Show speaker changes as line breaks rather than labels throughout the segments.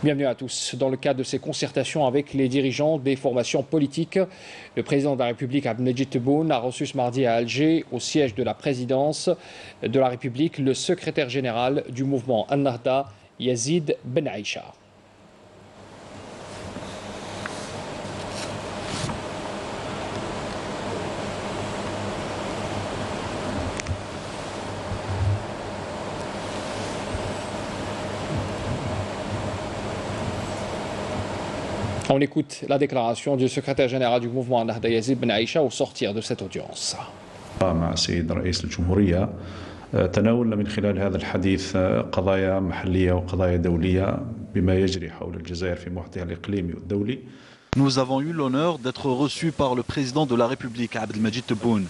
Bienvenue à tous. Dans le cadre de ces concertations avec les dirigeants des formations politiques, le président de la République, Abdelmajid Tebboune, a reçu ce mardi à Alger, au siège de la présidence de la République, le secrétaire général du mouvement Ennahda, Yazid Ben Aïcha. On écoute la déclaration du secrétaire général du mouvement Ennahda, Yazid Ben Aïcha, au sortir de cette audience.
مع السيد رئيس الجمهورية تناولنا من خلال هذا الحديث قضايا محلية وقضايا دولية بما يجري حول الجزائر في محيطها الإقليمي والدولي.
Nous avons eu l'honneur d'être reçus par le président de la République, Abdelmajid Tebboune.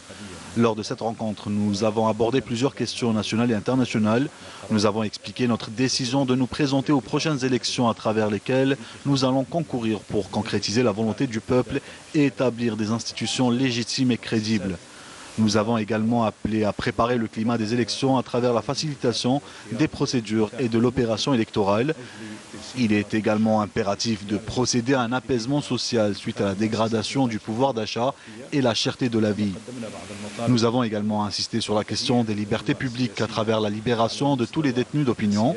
Lors de cette rencontre, nous avons abordé plusieurs questions nationales et internationales. Nous avons expliqué notre décision de nous présenter aux prochaines élections à travers lesquelles nous allons concourir pour concrétiser la volonté du peuple et établir des institutions légitimes et crédibles. Nous avons également appelé à préparer le climat des élections à travers la facilitation des procédures et de l'opération électorale. Il est également impératif de procéder à un apaisement social suite à la dégradation du pouvoir d'achat et la cherté de la vie. Nous avons également insisté sur la question des libertés publiques à travers la libération de tous les détenus d'opinion.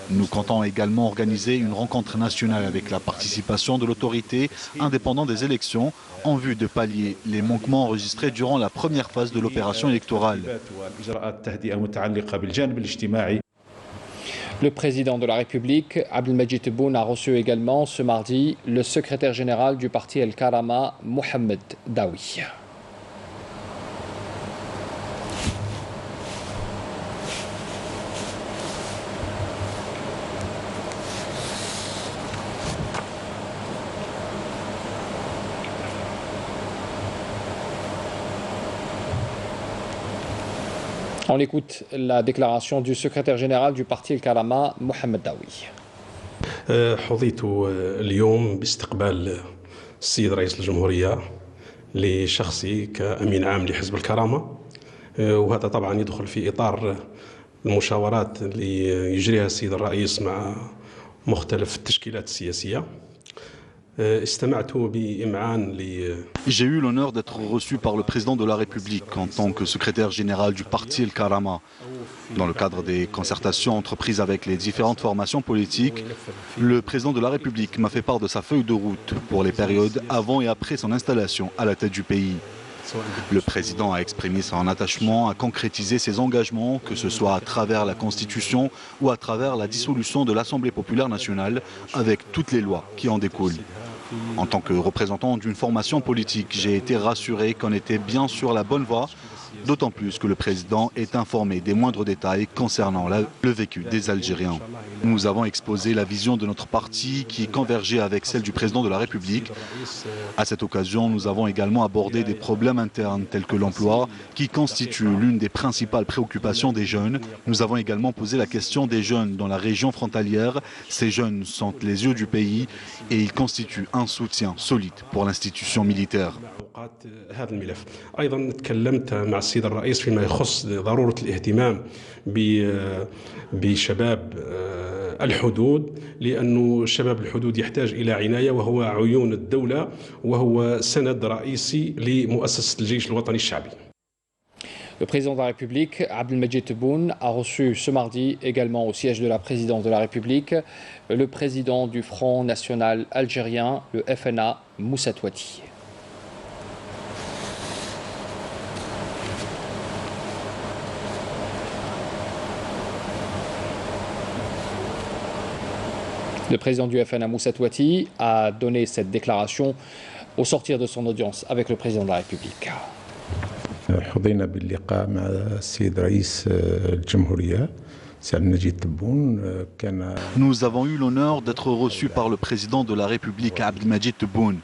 Nous comptons également organiser une rencontre nationale avec la participation de l'autorité indépendante des élections en vue de pallier les manquements enregistrés durant la première phase de l'opération électorale.
Le président de la République, Abdelmajid Tebboune, a reçu également ce mardi le secrétaire général du parti El Karama, Mohamed Daoui. On écoute la déclaration du secrétaire général du parti El Karama, Mohamed Daoui.
حظيت اليوم باستقبال السيد رئيس الجمهورية لشخصي كأمين عام لحزب الكرامة، وهذا طبعا يدخل في إطار المشاورات اللي يجريها السيد الرئيس مع مختلف التشكيلات السياسية.
J'ai eu l'honneur d'être reçu par le président de la République en tant que secrétaire général du parti El Karama. Dans le cadre des concertations entreprises avec les différentes formations politiques, le président de la République m'a fait part de sa feuille de route pour les périodes avant et après son installation à la tête du pays. Le président a exprimé son attachement à concrétiser ses engagements, que ce soit à travers la Constitution ou à travers la dissolution de l'Assemblée populaire nationale, avec toutes les lois qui en découlent. En tant que représentant d'une formation politique, j'ai été rassuré qu'on était bien sur la bonne voie, d'autant plus que le président est informé des moindres détails concernant le vécu des Algériens. Nous avons exposé la vision de notre parti qui convergeait avec celle du président de la République. À cette occasion, nous avons également abordé des problèmes internes tels que l'emploi, qui constitue l'une des principales préoccupations des jeunes. Nous avons également posé la question des jeunes dans la région frontalière. Ces jeunes sont les yeux du pays et ils constituent un soutien solide pour l'institution militaire.
هذا الملف أيضا تكلمت مع السيد الرئيس فيما يخص ضرورة الاهتمام بشباب الحدود، لأن شباب الحدود يحتاج إلى عناية وهو عيون الدولة وهو سند رئيسي لمؤسسة الجيش الوطني الشعبي.
Le président de la République, Abdelmajid Tebboune, a reçu ce mardi également au siège de la présidence de la République le président du Front national algérien, le FNA, Moussa Touati. Le président du FNA, Moussa Touati, a donné cette déclaration au sortir de son audience avec le président de la République.
حظينا باللقاء مع السيد رئيس الجمهورية
Nous avons eu l'honneur d'être reçus par le président de la République, Abdelmajid Tebboune.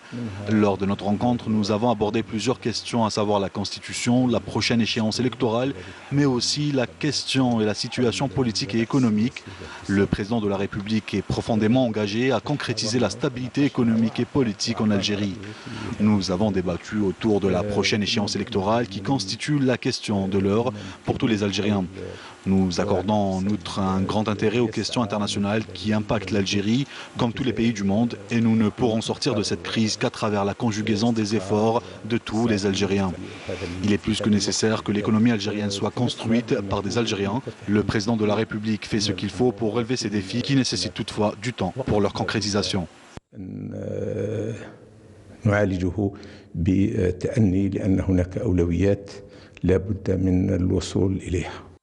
Lors de notre rencontre, nous avons abordé plusieurs questions, à savoir la Constitution, la prochaine échéance électorale, mais aussi la question et la situation politique et économique. Le président de la République est profondément engagé à concrétiser la stabilité économique et politique en Algérie. Nous avons débattu autour de la prochaine échéance électorale qui constitue la question de l'heure pour tous les Algériens. Nous accordons en outre un grand intérêt aux questions internationales qui impactent l'Algérie, comme tous les pays du monde, et nous ne pourrons sortir de cette crise qu'à travers la conjugaison des efforts de tous les Algériens. Il est plus que nécessaire que l'économie algérienne soit construite par des Algériens. Le président de la République fait ce qu'il faut pour relever ces défis qui nécessitent toutefois du temps pour leur concrétisation.
نعالجه بتأني لأن هناك أولويات لا بد من الوصول إليها.